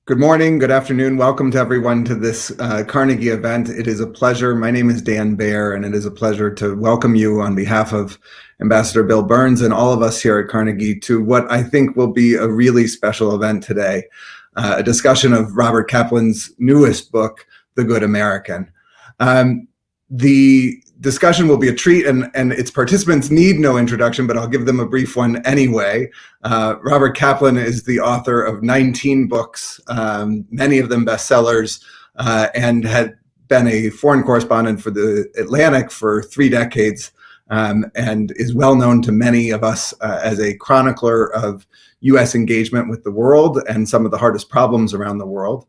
Good morning, good afternoon. Welcome to everyone to this Carnegie event. It is a pleasure. My name is Dan Baer, and it is a pleasure to welcome you on behalf of Ambassador Bill Burns and all of us here at Carnegie to what I think will be a really special event today, a discussion of Robert Kaplan's newest book, The Good American. The discussion will be a treat, and its participants need no introduction, but I'll give them a brief one anyway. Robert Kaplan is the author of 19 books, many of them bestsellers, and had been a foreign correspondent for the Atlantic for 3 decades, and is well known to many of us as a chronicler of U.S. engagement with the world and some of the hardest problems around the world.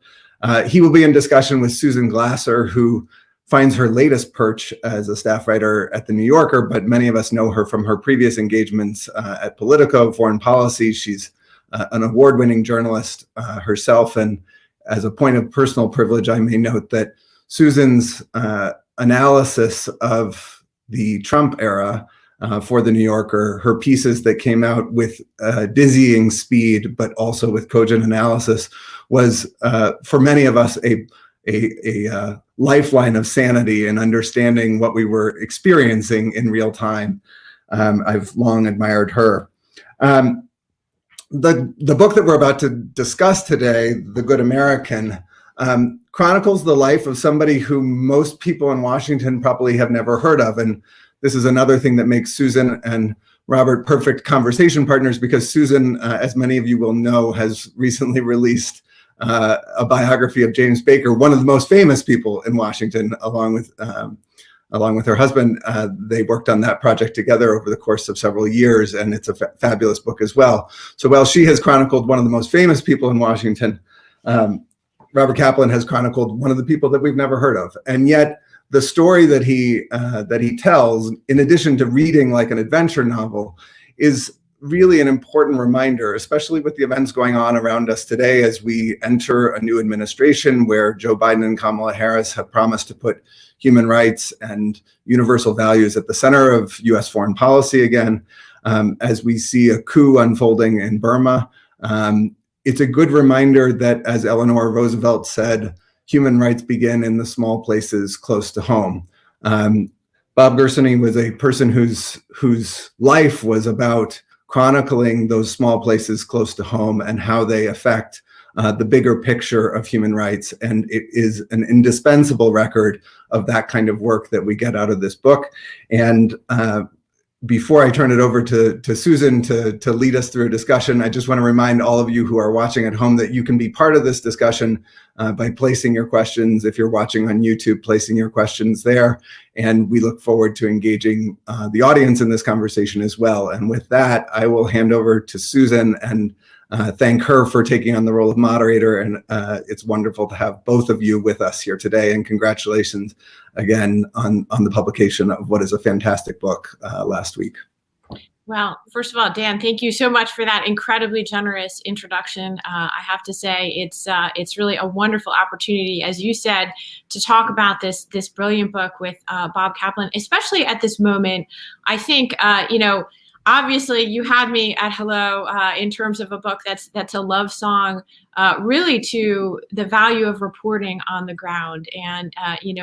He will be in discussion with Susan Glasser, who finds her latest perch as a staff writer at The New Yorker, but many of us know her from her previous engagements at Politico, Foreign Policy. She's an award-winning journalist herself, and as a point of personal privilege, I may note that Susan's analysis of the Trump era for The New Yorker, her pieces that came out with dizzying speed, but also with cogent analysis, was for many of us a lifeline of sanity and understanding what we were experiencing in real time. I've long admired her. The book that we're about to discuss today, The Good American, chronicles the life of somebody who most people in Washington probably have never heard of. And this is another thing that makes Susan and Robert perfect conversation partners, because Susan, as many of you will know, has recently released a biography of James Baker, one of the most famous people in Washington, along with her husband. They worked on that project together over the course of several years, and it's a fabulous book as well. So while she has chronicled one of the most famous people in Washington, Robert Kaplan has chronicled one of the people that we've never heard of. And yet the story that he tells, in addition to reading like an adventure novel, is really an important reminder, especially with the events going on around us today as we enter a new administration where Joe Biden and Kamala Harris have promised to put human rights and universal values at the center of U.S. foreign policy again. As we see a coup unfolding in Burma, it's a good reminder that, as Eleanor Roosevelt said, human rights begin in the small places close to home. Bob Gersony was a person whose life was about chronicling those small places close to home and how they affect the bigger picture of human rights. And it is an indispensable record of that kind of work that we get out of this book. And before I turn it over to Susan to lead us through a discussion, I just want to remind all of you who are watching at home that you can be part of this discussion by placing your questions. If you're watching on YouTube, placing your questions there. And we look forward to engaging the audience in this conversation as well. And with that, I will hand over to Susan and thank her for taking on the role of moderator. And it's wonderful to have both of you with us here today. And congratulations again on the publication of what is a fantastic book last week. Well, first of all, Dan, thank you so much for that incredibly generous introduction. I have to say it's really a wonderful opportunity, as you said, to talk about this brilliant book with Bob Kaplan, especially at this moment. I think, obviously you had me at hello in terms of a book that's a love song really to the value of reporting on the ground and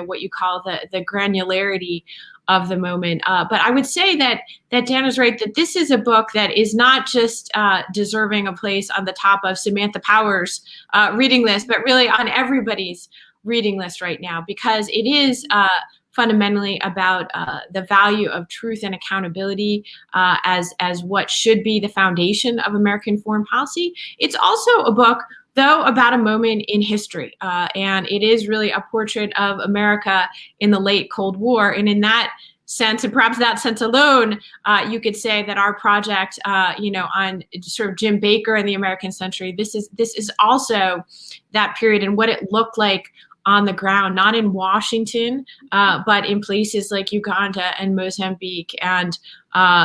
what you call the granularity of the moment. But I would say that Dan is right, that this is a book that is not just deserving a place on the top of Samantha Power's reading list, but really on everybody's reading list right now, because it is fundamentally about the value of truth and accountability as what should be the foundation of American foreign policy. It's also a book, though, about a moment in history. And it is really a portrait of America in the late Cold War. And in that sense, and perhaps that sense alone, you could say that our project, on sort of Jim Baker and the American century, this is also that period and what it looked like on the ground, not in Washington, but in places like Uganda and Mozambique and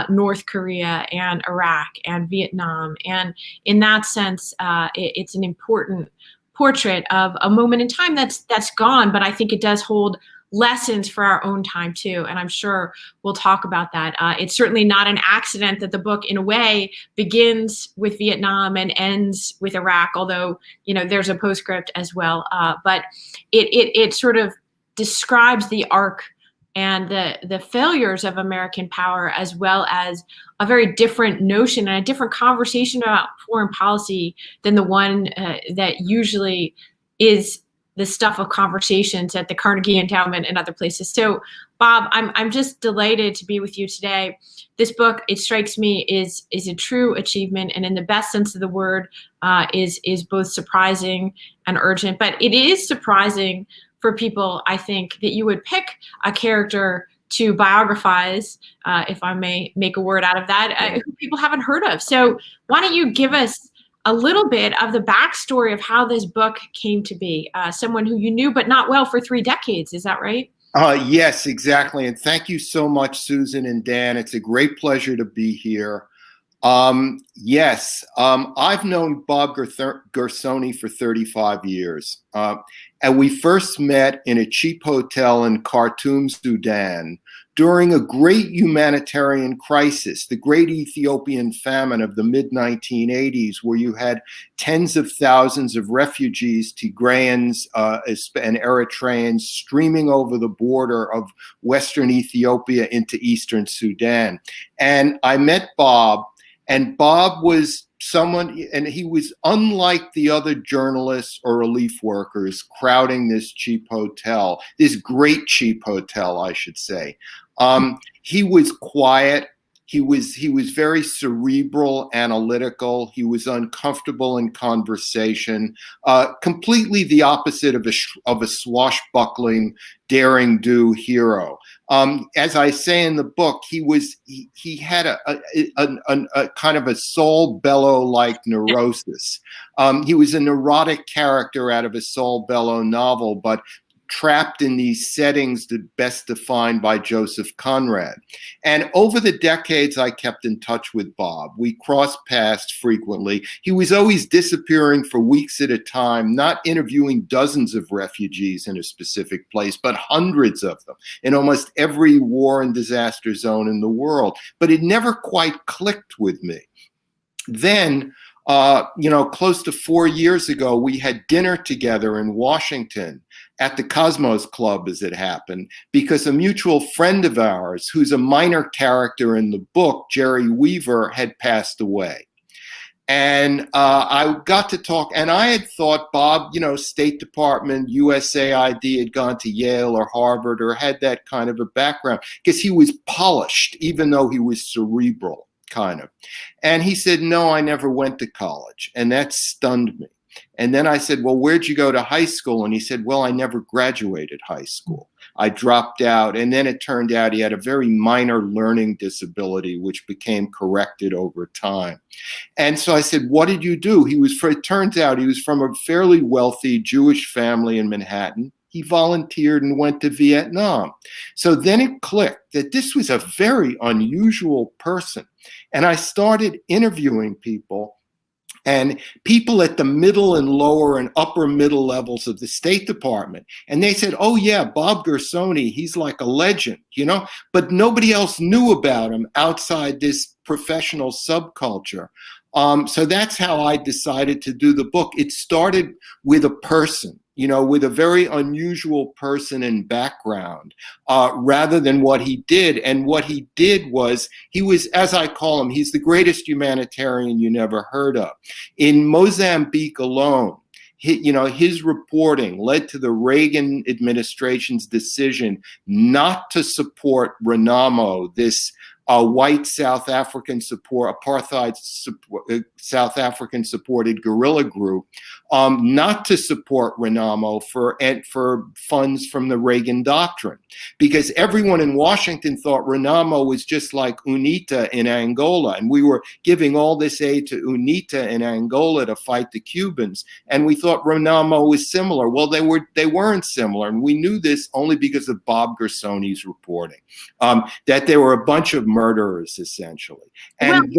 North Korea and Iraq and Vietnam. And in that sense, it's an important portrait of a moment in time that's gone, but I think it does hold lessons for our own time too. And I'm sure we'll talk about that. It's certainly not an accident that the book, in a way, begins with Vietnam and ends with Iraq, although, you know, there's a postscript as well. But it sort of describes the arc and the failures of American power, as well as a very different notion and a different conversation about foreign policy than the one that usually is the stuff of conversations at the Carnegie Endowment and other places. So, Bob, I'm just delighted to be with you today. This book, it strikes me, is a true achievement, and in the best sense of the word, is both surprising and urgent. But it is surprising for people, I think, that you would pick a character to biographize, if I may make a word out of that, who people haven't heard of. So why don't you give us a little bit of the backstory of how this book came to be? Someone who you knew, but not well, for 3 decades. Is that right? Yes, exactly. And thank you so much, Susan and Dan. It's a great pleasure to be here. I've known Bob Gersony for 35 years. And we first met in a cheap hotel in Khartoum, Sudan, during a great humanitarian crisis, the great Ethiopian famine of the mid-1980s, where you had tens of thousands of refugees, Tigrayans and Eritreans, streaming over the border of Western Ethiopia into Eastern Sudan. And I met Bob, and Bob was someone, and he was unlike the other journalists or relief workers crowding this cheap hotel, this great cheap hotel, I should say. He was quiet. He was very cerebral, analytical. He was uncomfortable in conversation, completely the opposite of a swashbuckling, daring-do hero. As I say in the book, he had a kind of a Saul Bellow-like neurosis. He was a neurotic character out of a Saul Bellow novel, but trapped in these settings that best defined by Joseph Conrad. And over the decades, I kept in touch with Bob. We crossed paths frequently. He was always disappearing for weeks at a time, not interviewing dozens of refugees in a specific place, but hundreds of them in almost every war and disaster zone in the world. But it never quite clicked with me. Then, close to 4 years ago, we had dinner together in Washington at the Cosmos Club, as it happened, because a mutual friend of ours, who's a minor character in the book, Jerry Weaver, had passed away. And I got to talk, and I had thought Bob, State Department, USAID, had gone to Yale or Harvard or had that kind of a background, because he was polished, even though he was cerebral, kind of. And he said, no, I never went to college. And that stunned me. And then I said, well, where'd you go to high school? And he said, well, I never graduated high school. I dropped out. And then it turned out he had a very minor learning disability, which became corrected over time. And so I said, what did you do? It turns out he was from a fairly wealthy Jewish family in Manhattan. He volunteered and went to Vietnam. So then it clicked that this was a very unusual person. And I started interviewing people, and people at the middle and lower and upper middle levels of the State Department. And they said, oh yeah, Bob Gersony, he's like a legend, but nobody else knew about him outside this professional subculture. So that's how I decided to do the book. It started with a person, with a very unusual person and background, rather than what he did. And what he did was, he was, as I call him, he's the greatest humanitarian you never heard of. In Mozambique alone, his reporting led to the Reagan administration's decision not to support Renamo, this white South African apartheid South African supported guerrilla group, not to support Renamo for funds from the Reagan doctrine, because everyone in Washington thought Renamo was just like UNITA in Angola, and we were giving all this aid to UNITA in Angola to fight the Cubans, and we thought Renamo was similar. Well, they weren't similar, and we knew this only because of Bob Gersony's reporting, that there were a bunch of murderers, essentially. And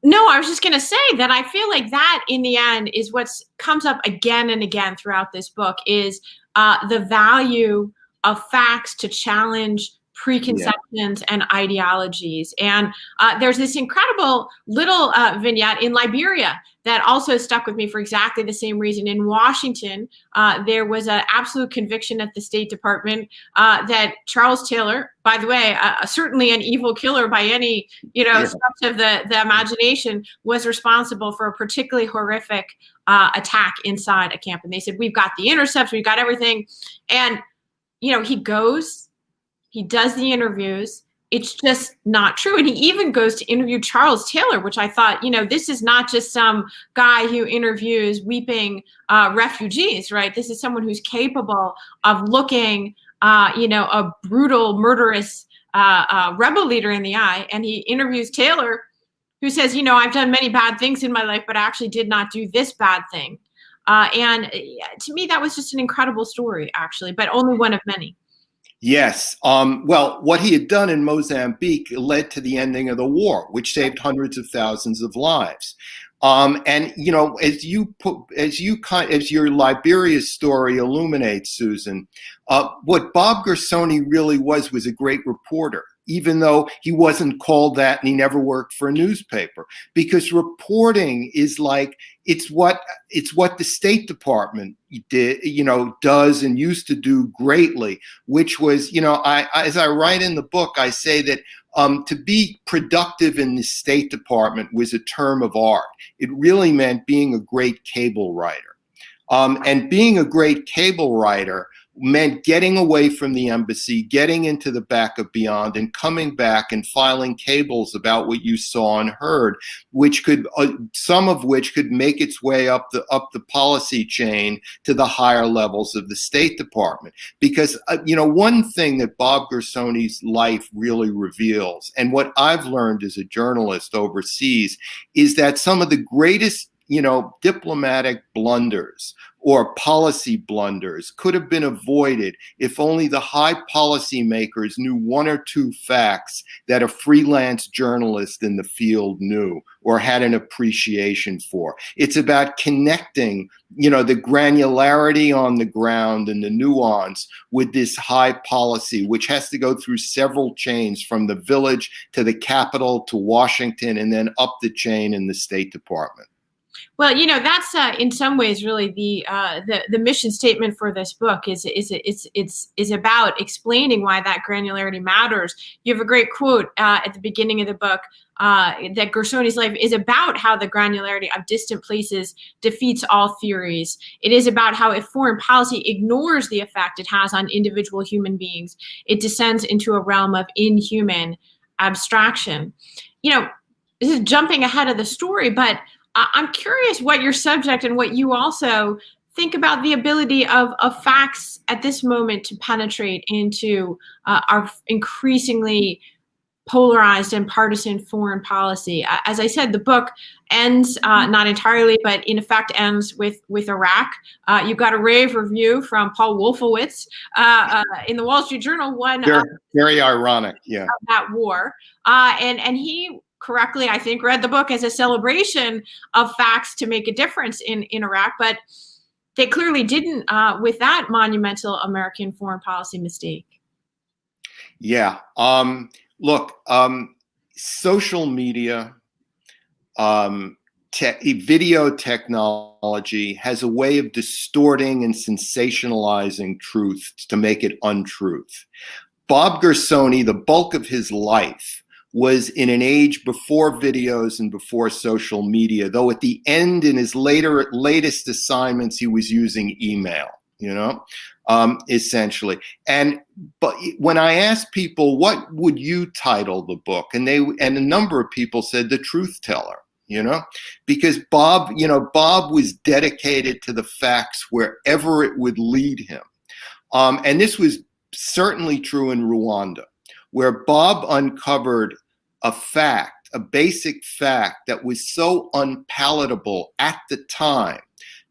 No, I was just going to say that I feel like that in the end is what comes up again and again throughout this book, is the value of facts to challenge preconceptions and ideologies. And there's this incredible little vignette in Liberia that also stuck with me for exactly the same reason. In Washington, there was an absolute conviction at the State Department that Charles Taylor, by the way, certainly an evil killer by any stretch of the imagination, was responsible for a particularly horrific attack inside a camp. And they said, we've got the intercepts, we've got everything. And he goes, he does the interviews. It's just not true. And he even goes to interview Charles Taylor, which I thought, this is not just some guy who interviews weeping refugees, right? This is someone who's capable of looking, a brutal, murderous rebel leader in the eye. And he interviews Taylor, who says, I've done many bad things in my life, but I actually did not do this bad thing. And to me, that was just an incredible story, actually, but only one of many. Yes. Well, what he had done in Mozambique led to the ending of the war, which saved hundreds of thousands of lives. And as your Liberia story illuminates, Susan, what Bob Gersony really was a great reporter, even though he wasn't called that and he never worked for a newspaper, because reporting is like, it's what the State Department does and used to do greatly, which was, as I write in the book, I say that to be productive in the State Department was a term of art. It really meant being a great cable writer. And being a great cable writer meant getting away from the embassy, getting into the back of Beyond, and coming back and filing cables about what you saw and heard, which could, some of which could make its way up the policy chain to the higher levels of the State Department. Because one thing that Bob Gersony's life really reveals, and what I've learned as a journalist overseas, is that some of the greatest diplomatic blunders or policy blunders could have been avoided if only the high policymakers knew one or two facts that a freelance journalist in the field knew or had an appreciation for. It's about connecting, the granularity on the ground and the nuance with this high policy, which has to go through several chains from the village to the capital to Washington and then up the chain in the State Department. Well, that's in some ways really the mission statement for this book is about explaining why that granularity matters. You have a great quote at the beginning of the book that Gersony's life is about how the granularity of distant places defeats all theories. It is about how if foreign policy ignores the effect it has on individual human beings, it descends into a realm of inhuman abstraction. This is jumping ahead of the story, but I'm curious what your subject and what you also think about the ability of facts at this moment to penetrate into our increasingly polarized and partisan foreign policy. As I said, the book ends, not entirely, but in effect ends with Iraq. You got a rave review from Paul Wolfowitz in the Wall Street Journal. Very ironic, yeah. Of that war. And he correctly, I think, read the book as a celebration of facts to make a difference in Iraq, but they clearly didn't with that monumental American foreign policy mistake. Yeah. Look, social media, video technology has a way of distorting and sensationalizing truth to make it untruth. Bob Gersony, the bulk of his life, was in an age before videos and before social media, though at the end in his latest assignments, he was using email, essentially. But when I asked people, what would you title the book? And a number of people said The Truth Teller, because Bob was dedicated to the facts wherever it would lead him. And this was certainly true in Rwanda, where Bob uncovered a basic fact that was so unpalatable at the time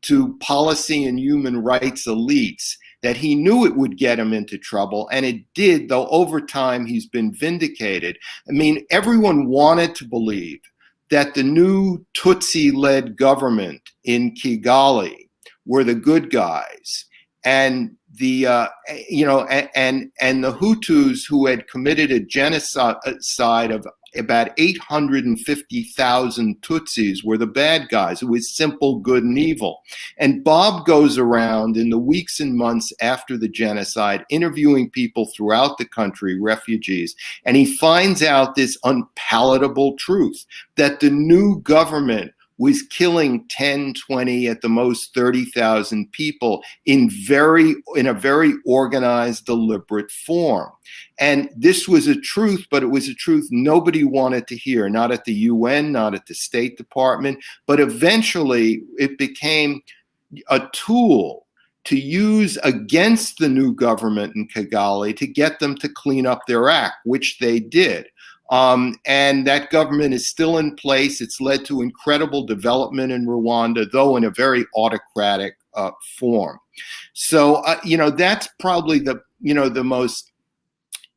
to policy and human rights elites that he knew it would get him into trouble, and it did, though over time he's been vindicated. I mean, everyone wanted to believe that the new Tutsi-led government in Kigali were the good guys, and and the Hutus, who had committed a genocide of about 850,000 Tutsis, were the bad guys. It was simple good and evil. And Bob goes around in the weeks and months after the genocide, interviewing people throughout the country, refugees, and he finds out this unpalatable truth that the new government was killing 10, 20, at the most 30,000 people in a very organized, deliberate form. And this was a truth, but it was a truth nobody wanted to hear, not at the UN, not at the State Department, but eventually it became a tool to use against the new government in Kigali to get them to clean up their act, which they did. And that government is still in place. It's led to incredible development in Rwanda, though in a very autocratic form. So, that's probably the most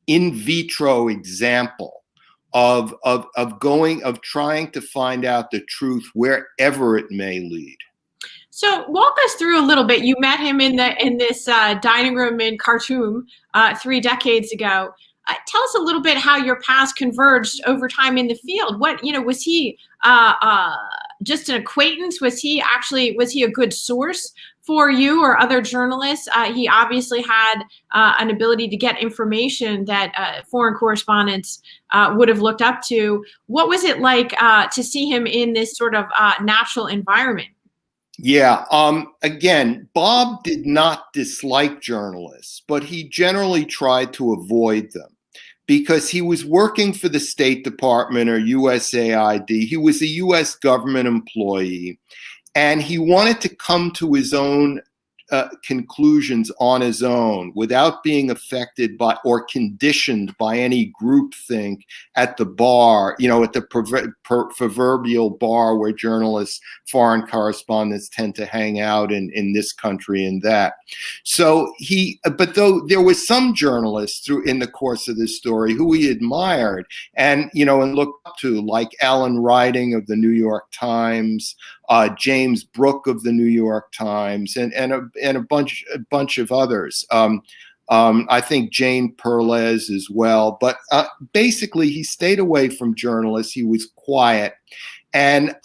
in vitro example of trying to find out the truth wherever it may lead. So walk us through a little bit. You met him in this dining room in Khartoum 3 decades ago. Tell us a little bit how your paths converged over time in the field. Was he just an acquaintance? Was he a good source for you or other journalists? He obviously had an ability to get information that foreign correspondents would have looked up to. What was it like to see him in this sort of natural environment? Yeah. Again, Bob did not dislike journalists, but he generally tried to avoid them because he was working for the State Department or USAID. He was a US government employee, and he wanted to come to his own conclusions on his own without being affected by or conditioned by any groupthink at the bar, at the proverbial bar where journalists, foreign correspondents tend to hang out in this country and that. So but though there was some journalists in the course of this story who he admired and looked up to, like Alan Riding of the New York Times, James Brooke of the New York Times, and a bunch of others. I think Jane Perlez as well. But basically, he stayed away from journalists. He was quiet. And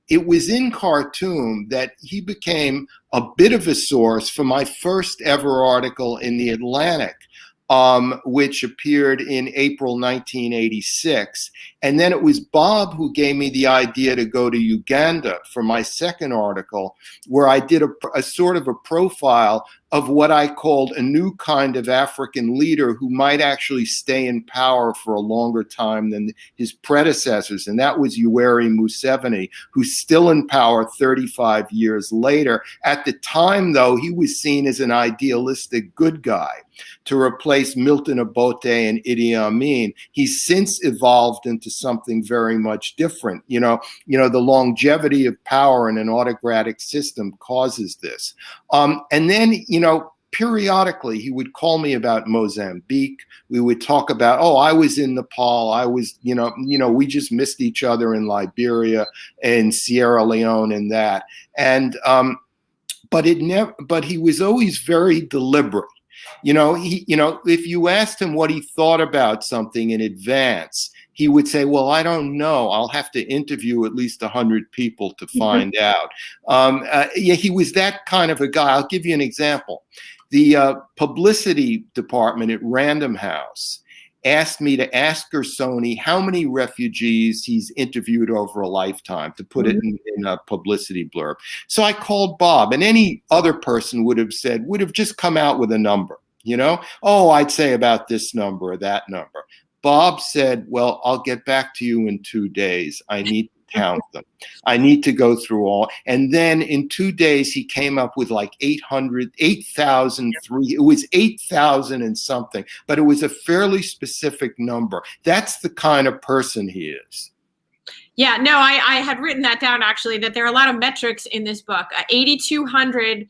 it was in Khartoum that he became a bit of a source for my first ever article in The Atlantic, which appeared in April 1986. And then it was Bob who gave me the idea to go to Uganda for my second article, where I did a sort of a profile of what I called a new kind of African leader who might actually stay in power for a longer time than his predecessors. And that was Yoweri Museveni, who's still in power 35 years later. At the time, though, he was seen as an idealistic good guy to replace Milton Obote and Idi Amin. He's since evolved into something very much different. The longevity of power in an autocratic system causes this. And then, periodically he would call me about Mozambique. We would talk about, I was in Nepal. I was, we just missed each other in Liberia and Sierra Leone and that. And, but he was always very deliberate. If you asked him what he thought about something in advance, he would say, well, I don't know. I'll have to interview at least 100 people to find out. He was that kind of a guy. I'll give you an example. The publicity department at Random House asked me to ask Gersony how many refugees he's interviewed over a lifetime, to put it in a publicity blurb. So I called Bob, and any other person would have just come out with a number, I'd say about this number or that number. Bob said, well, I'll get back to you in 2 days. I need to count them. I need to go through all. And then in 2 days, he came up with like 8,003. It was 8,000 and something, but it was a fairly specific number. That's the kind of person he is. Yeah, no, I had written that down, actually, that there are a lot of metrics in this book. 8,200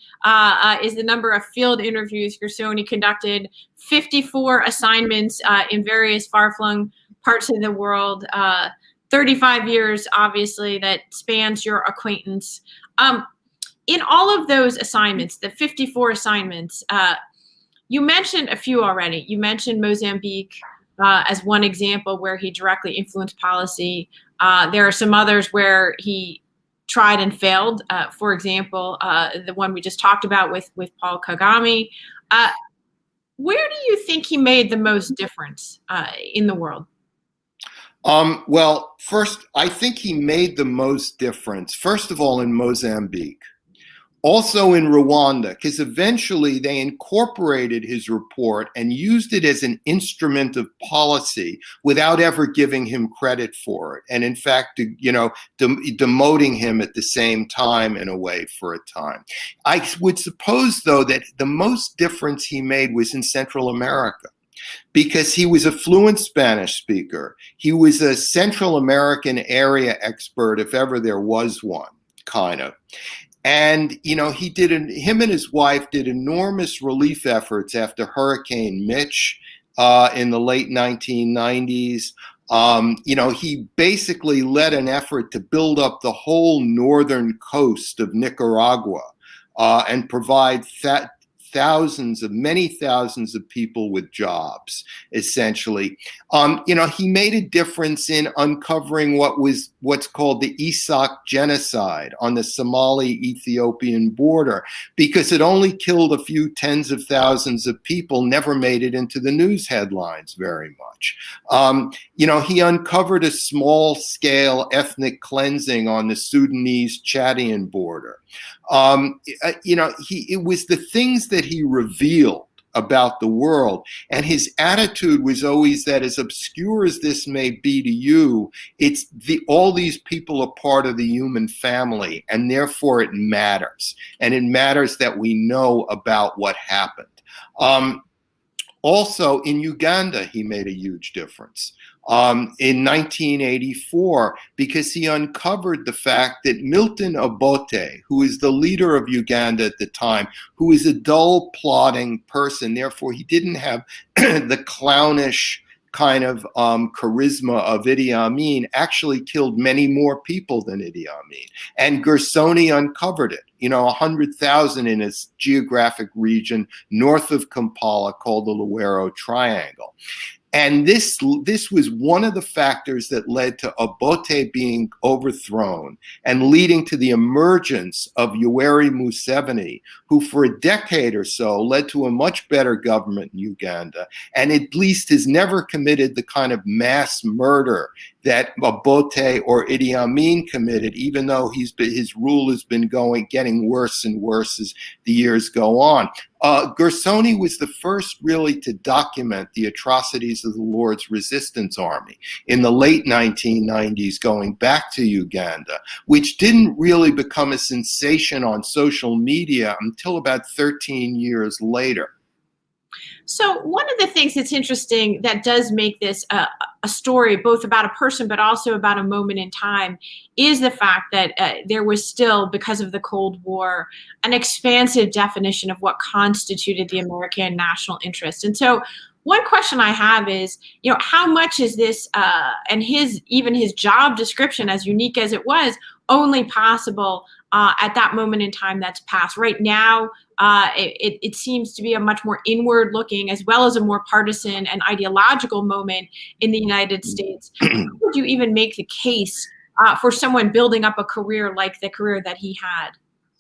is the number of field interviews Gersony conducted, 54 assignments in various far-flung parts of the world, 35 years, obviously, that spans your acquaintance. In all of those assignments, the 54 assignments, You mentioned a few already. You mentioned Mozambique as one example where he directly influenced policy. There are some others where he tried and failed. For example, the one we just talked about with Paul Kagame. Where do you think he made the most difference in the world? Well, first, I think he made the most difference, first of all, in Mozambique. Also in Rwanda, because eventually they incorporated his report and used it as an instrument of policy without ever giving him credit for it. And in fact, demoting him at the same time in a way for a time. I would suppose, though, that the most difference he made was in Central America, because he was a fluent Spanish speaker. He was a Central American area expert, if ever there was one, kind of. And, him and his wife did enormous relief efforts after Hurricane Mitch in the late 1990s. He basically led an effort to build up the whole northern coast of Nicaragua and provide many thousands of people with jobs, essentially. He made a difference in uncovering what's called the Isak genocide on the Somali-Ethiopian border, because it only killed a few tens of thousands of people, never made it into the news headlines very much. He uncovered a small-scale ethnic cleansing on the Sudanese-Chadian border. It was the things that he revealed about the world, and his attitude was always that, as obscure as this may be to you, all these people are part of the human family, and therefore it matters, and it matters that we know about what happened. Also, in Uganda, he made a huge difference. In 1984, because he uncovered the fact that Milton Obote, who is the leader of Uganda at the time, who is a dull, plodding person, therefore he didn't have the clownish kind of charisma of Idi Amin, actually killed many more people than Idi Amin. And Gersony uncovered it, 100,000 in a geographic region north of Kampala called the Luwero Triangle. And this was one of the factors that led to Obote being overthrown and leading to the emergence of Yoweri Museveni, who for a decade or so led to a much better government in Uganda, and at least has never committed the kind of mass murder that Obote or Idi Amin committed, even though his rule has been getting worse and worse as the years go on. Gersony was the first really to document the atrocities of the Lord's Resistance Army in the late 1990s, going back to Uganda, which didn't really become a sensation on social media until about 13 years later. So one of the things that's interesting that does make this a story both about a person but also about a moment in time is the fact that there was still, because of the Cold War, an expansive definition of what constituted the American national interest. And so one question I have is, how much is this and even his job description, as unique as it was, only possible at that moment in time that's passed? Right now, it seems to be a much more inward-looking, as well as a more partisan and ideological moment in the United States. How would you even make the case for someone building up a career like the career that he had?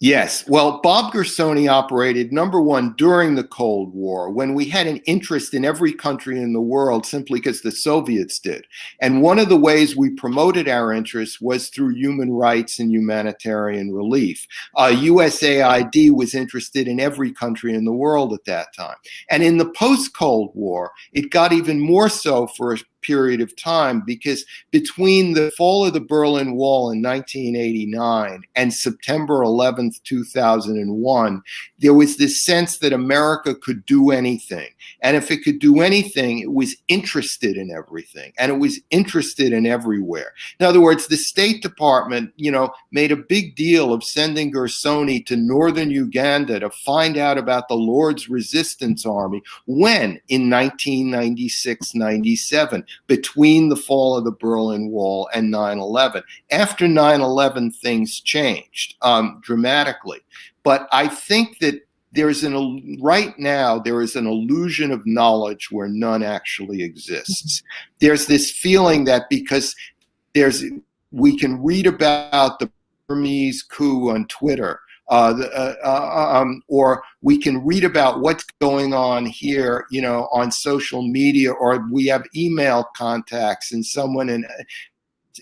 Yes. Well, Bob Gersony operated, number one, during the Cold War, when we had an interest in every country in the world simply because the Soviets did. And one of the ways we promoted our interests was through human rights and humanitarian relief. USAID was interested in every country in the world at that time. And in the post-Cold War, it got even more so for a period of time, because between the fall of the Berlin Wall in 1989 and September 11th, 2001, there was this sense that America could do anything. And if it could do anything, it was interested in everything, and it was interested in everywhere. In other words, the State Department, made a big deal of sending Gersony to northern Uganda to find out about the Lord's Resistance Army when, in 1996-97, between the fall of the Berlin Wall and 9/11. After 9/11, things changed dramatically. But I think that right now there is an illusion of knowledge where none actually exists. There's this feeling that because we can read about the Burmese coup on Twitter, or we can read about what's going on here, on social media, or we have email contacts and someone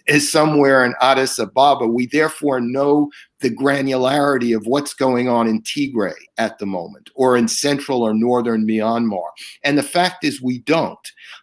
is somewhere in Addis Ababa. We therefore know the granularity of what's going on in Tigray at the moment, or in central or northern Myanmar. And the fact is we don't.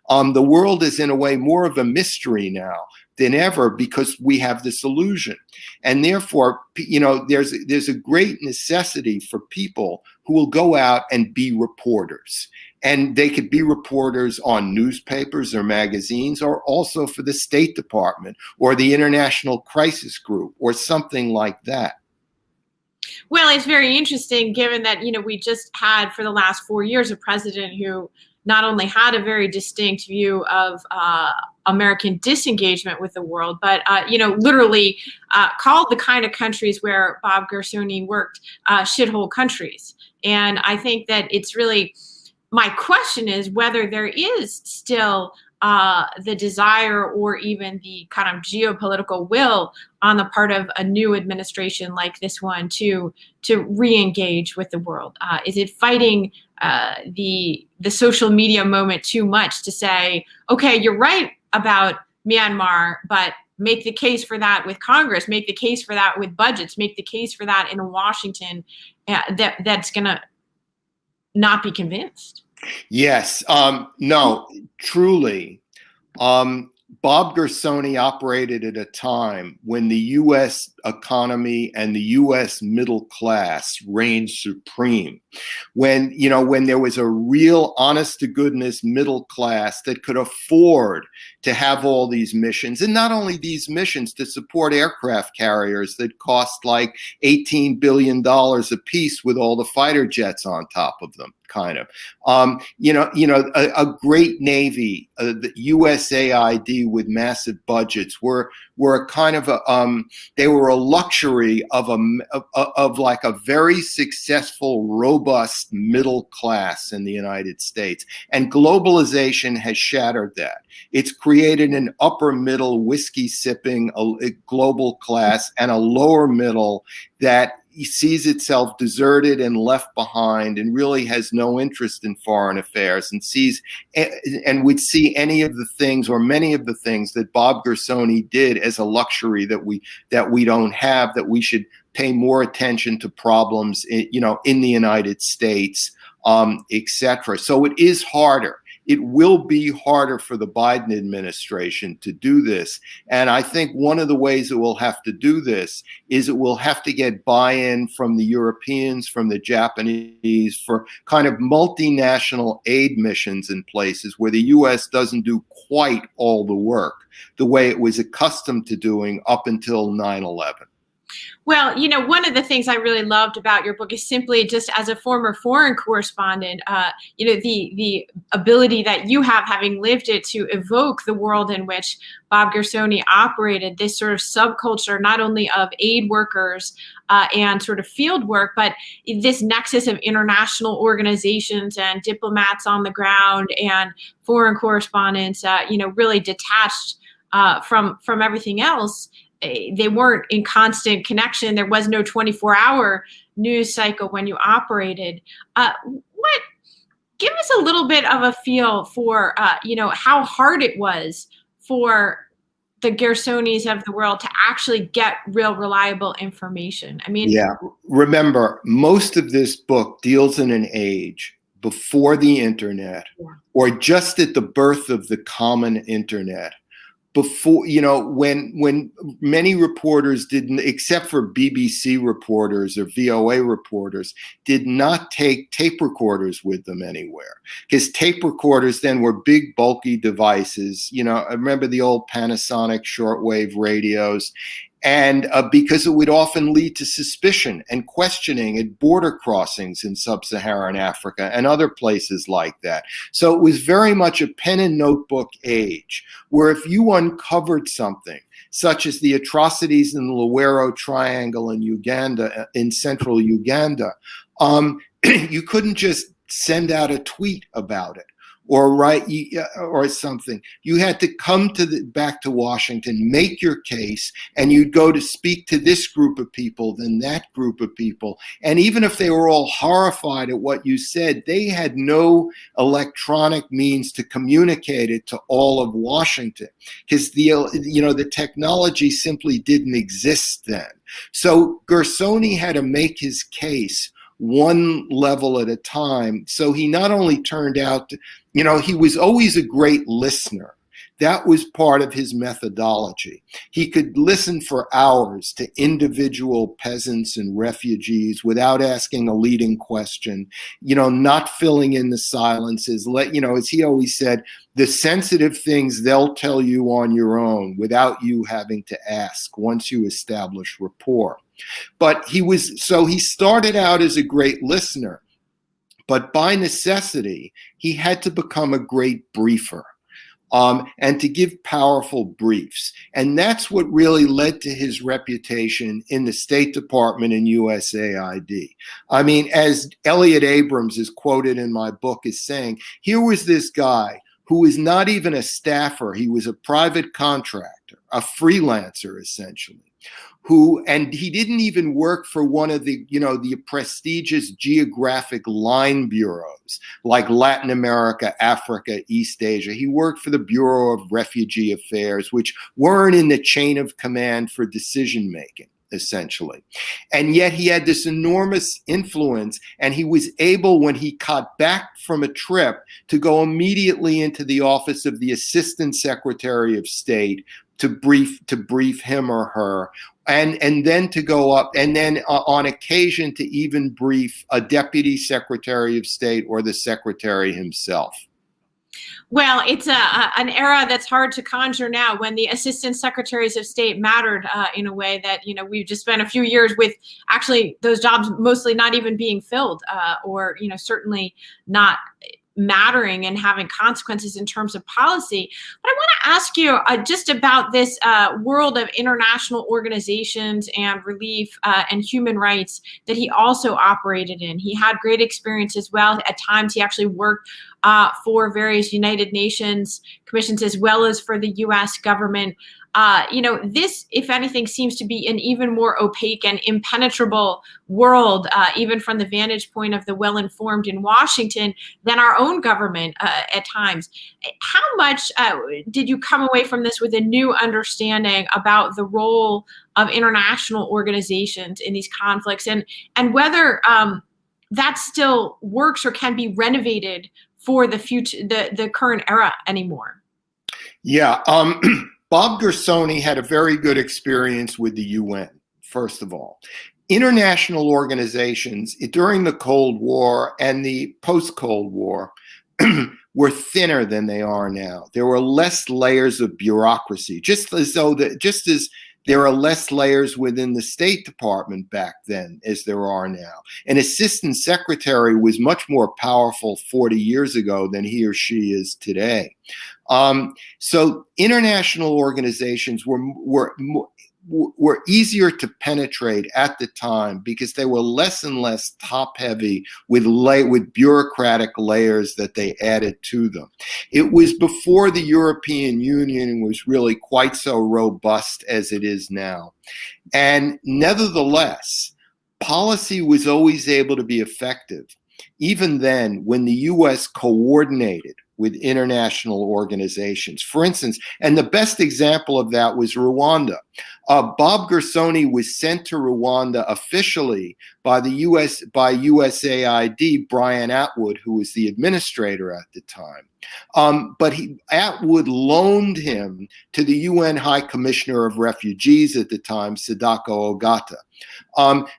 The world is in a way more of a mystery now than ever because we have this illusion. And therefore, there's a great necessity for people who will go out and be reporters. And they could be reporters on newspapers or magazines, or also for the State Department or the International Crisis Group or something like that. Well, it's very interesting given that, we just had for the last 4 years a president who not only had a very distinct view of American disengagement with the world, but, literally called the kind of countries where Bob Gersony worked shithole countries. And I think that it's really, my question is whether there is still the desire or even the kind of geopolitical will on the part of a new administration like this one to re-engage with the world. Is it fighting the social media moment too much to say, okay, you're right about Myanmar, but make the case for that with Congress, make the case for that with budgets, make the case for that in Washington, that's going to not be convinced? Yes. No, truly. Bob Gersony operated at a time when the U.S. economy and the U.S. middle class reigned supreme. When there was a real honest-to-goodness middle class that could afford to have all these missions, and not only these missions, to support aircraft carriers that cost like $18 billion a piece with all the fighter jets on top of them. Kind of, a great Navy, the USAID with massive budgets were a kind of they were a luxury of like a very successful, robust middle class in the United States. And globalization has shattered that. It's created an upper middle whiskey sipping a global class and a lower middle that sees itself deserted and left behind and really has no interest in foreign affairs and would see any of the things or many of the things that Bob Gersony did as a luxury that we don't have, that we should pay more attention to problems in the United States, etc. So it is harder. It will be harder for the Biden administration to do this. And I think one of the ways it will have to do this is it will have to get buy-in from the Europeans, from the Japanese, for kind of multinational aid missions in places where the U.S. doesn't do quite all the work the way it was accustomed to doing up until 9/11. Well, one of the things I really loved about your book is simply just as a former foreign correspondent, the ability that you have, having lived it, to evoke the world in which Bob Gersony operated, this sort of subculture, not only of aid workers and sort of field work, but this nexus of international organizations and diplomats on the ground and foreign correspondents, really detached from everything else. They weren't in constant connection. There was no 24-hour news cycle when you operated. Give us a little bit of a feel for, how hard it was for the Gersonys of the world to actually get real reliable information. I mean, yeah. Remember, most of this book deals in an age before the internet, or just at the birth of the common internet. Before, when many reporters didn't, except for BBC reporters or VOA reporters, did not take tape recorders with them anywhere. Because tape recorders then were big, bulky devices. I remember the old Panasonic shortwave radios. And because it would often lead to suspicion and questioning at border crossings in sub-Saharan Africa and other places like that. So it was very much a pen and notebook age, where if you uncovered something, such as the atrocities in the Luwero Triangle in Uganda, in central Uganda, you couldn't just send out a tweet about it or write or something. You had to come back to Washington, make your case, and you'd go to speak to this group of people, then that group of people. And even if they were all horrified at what you said, they had no electronic means to communicate it to all of Washington, because the technology simply didn't exist then. So Gersony had to make his case one level at a time. So he not only turned out to, he was always a great listener. That was part of his methodology. He could listen for hours to individual peasants and refugees without asking a leading question, not filling in the silences. As he always said, the sensitive things they'll tell you on your own without you having to ask once you establish rapport. But he started out as a great listener, but by necessity, he had to become a great briefer. And to give powerful briefs. And that's what really led to his reputation in the State Department and USAID. I mean, as Elliot Abrams is quoted in my book as saying, here was this guy who was not even a staffer. He was a private contractor, a freelancer, essentially. And he didn't even work for one of the prestigious geographic line bureaus like Latin America, Africa, East Asia. He worked for the Bureau of Refugee Affairs, which weren't in the chain of command for decision making, essentially. And yet he had this enormous influence, and he was able, when he got back from a trip, to go immediately into the office of the Assistant Secretary of State to brief him or her, and then to go up, and then on occasion to even brief a Deputy Secretary of State or the Secretary himself. Well, it's an era that's hard to conjure now, when the assistant secretaries of state mattered in a way that, we've just spent a few years with actually those jobs mostly not even being filled, or, certainly not mattering and having consequences in terms of policy. But I want to ask you just about this world of international organizations and relief and human rights that he also operated in. He had great experience as well. At times, he actually worked for various United Nations commissions as well as for the U.S. government. This, if anything, seems to be an even more opaque and impenetrable world, even from the vantage point of the well-informed in Washington, than our own government at times. How much did you come away from this with a new understanding about the role of international organizations in these conflicts, and whether that still works or can be renovated for the future, the current era anymore? Yeah. Bob Gersony had a very good experience with the UN, first of all. International organizations during the Cold War and the post-Cold War were thinner than they are now. There were less layers of bureaucracy, just as there are less layers within the State Department back then as there are now. An assistant secretary was much more powerful 40 years ago than he or she is today. So international organizations were easier to penetrate at the time because they were less and less top-heavy with bureaucratic layers that they added to them. It was before the European Union was really quite so robust as it is now. And nevertheless, policy was always able to be effective, even then when the U.S. coordinated with international organizations. For instance, and the best example of that was Rwanda. Bob Gersony was sent to Rwanda officially by USAID, Brian Atwood, who was the administrator at the time. But Atwood loaned him to the UN High Commissioner of Refugees at the time, Sadako Ogata.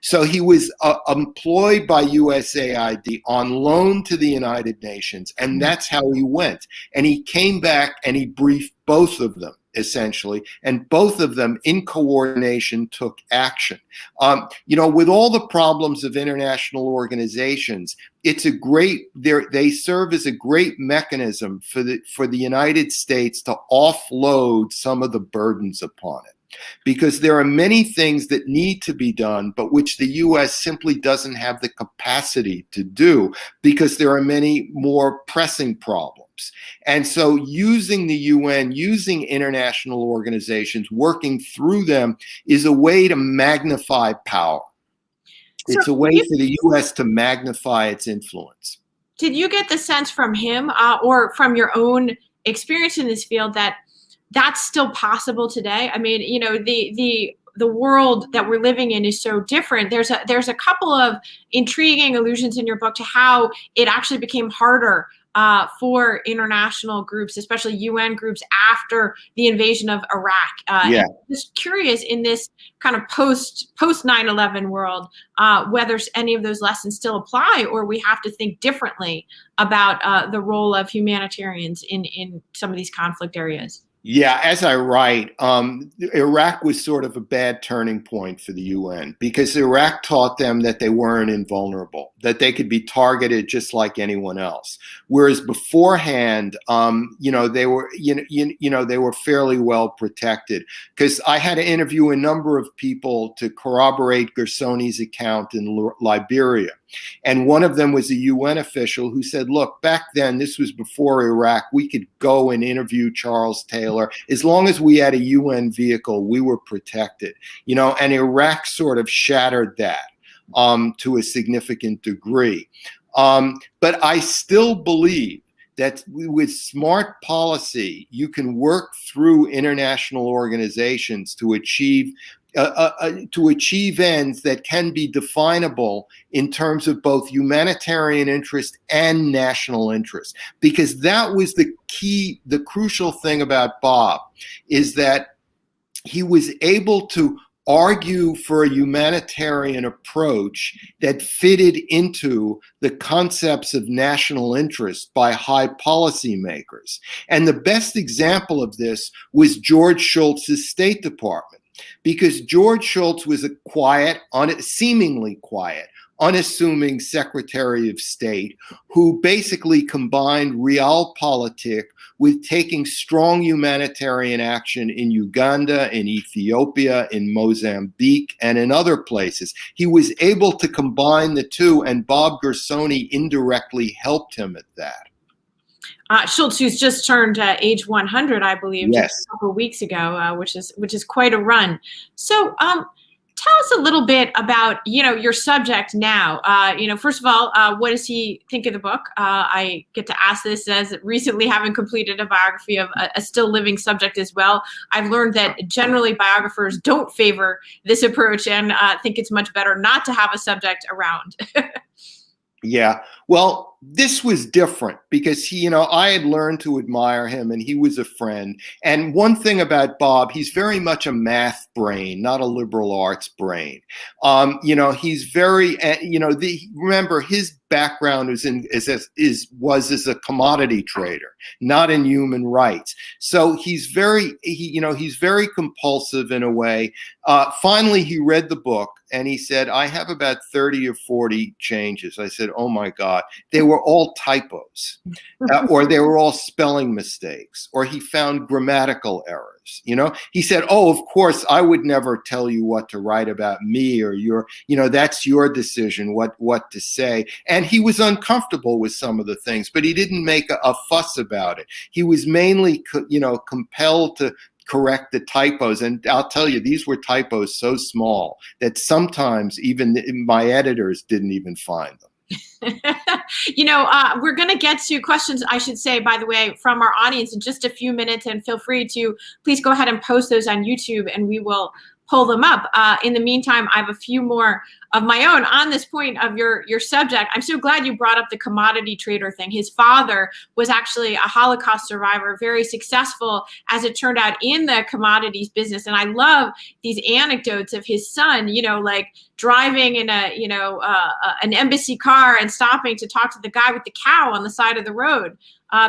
So he was employed by USAID on loan to the United Nations, and that's how he went. And he came back and he briefed both of them, essentially, and both of them in coordination took action. With all the problems of international organizations, they serve as a great mechanism for the United States to offload some of the burdens upon it. because there are many things that need to be done, but which the U.S. simply doesn't have the capacity to do because there are many more pressing problems. And so using the UN, using international organizations, working through them is a way to magnify power. It's a way for the U.S. to magnify its influence. Did you get the sense from him or from your own experience in this field that that's still possible today? I mean, you know, the world that we're living in is so different. There's a couple of intriguing allusions in your book to how it actually became harder for international groups, especially UN groups, after the invasion of Iraq. Yeah. Just curious in this kind of post 9/11 world, whether any of those lessons still apply, or we have to think differently about the role of humanitarians in some of these conflict areas. Yeah, as I write, Iraq was sort of a bad turning point for the UN because Iraq taught them that they weren't invulnerable, that they could be targeted just like anyone else. Whereas beforehand, they were, they were fairly well protected. Because I had to interview a number of people to corroborate Gersony's account in Liberia. And one of them was a UN official who said, look, back then, this was before Iraq, we could go and interview Charles Taylor. As long as we had a UN vehicle, we were protected. And Iraq sort of shattered that to a significant degree. But I still believe that with smart policy, you can work through international organizations to achieve ends that can be definable in terms of both humanitarian interest and national interest. Because that was the key, the crucial thing about Bob, is that he was able to argue for a humanitarian approach that fitted into the concepts of national interest by high policymakers. And the best example of this was George Shultz's State Department. Because George Shultz was a seemingly quiet, unassuming Secretary of State who basically combined realpolitik with taking strong humanitarian action in Uganda, in Ethiopia, in Mozambique, and in other places. He was able to combine the two, and Bob Gersony indirectly helped him at that. Schultz, who's just turned age 100, I believe, yes, just a couple of weeks ago, which is quite a run. So, tell us a little bit about your subject now. First of all, what does he think of the book? I get to ask this as recently having completed a biography of a still living subject as well. I've learned that generally biographers don't favor this approach and think it's much better not to have a subject around. Yeah, well, this was different because I had learned to admire him and he was a friend. And one thing about Bob, he's very much a math brain, not a liberal arts brain. He's very, remember his background was as a commodity trader, not in human rights. So he's very compulsive in a way. Finally, he read the book and he said, I have about 30 or 40 changes. I said, oh my God, they were all typos, or they were all spelling mistakes, or he found grammatical errors. He said, oh, of course, I would never tell you what to write about me or that's your decision, what to say. And he was uncomfortable with some of the things, but he didn't make a fuss about it. He was mainly, compelled to correct the typos. And I'll tell you, these were typos so small that sometimes even my editors didn't even find them. We're going to get to questions, I should say, by the way, from our audience in just a few minutes, and feel free to please go ahead and post those on YouTube and we will pull them up. In the meantime, I have a few more of my own on this point of your subject. I'm so glad you brought up the commodity trader thing. His father was actually a Holocaust survivor, very successful, as it turned out, in the commodities business. And I love these anecdotes of his son, like driving in an embassy car and stopping to talk to the guy with the cow on the side of the road,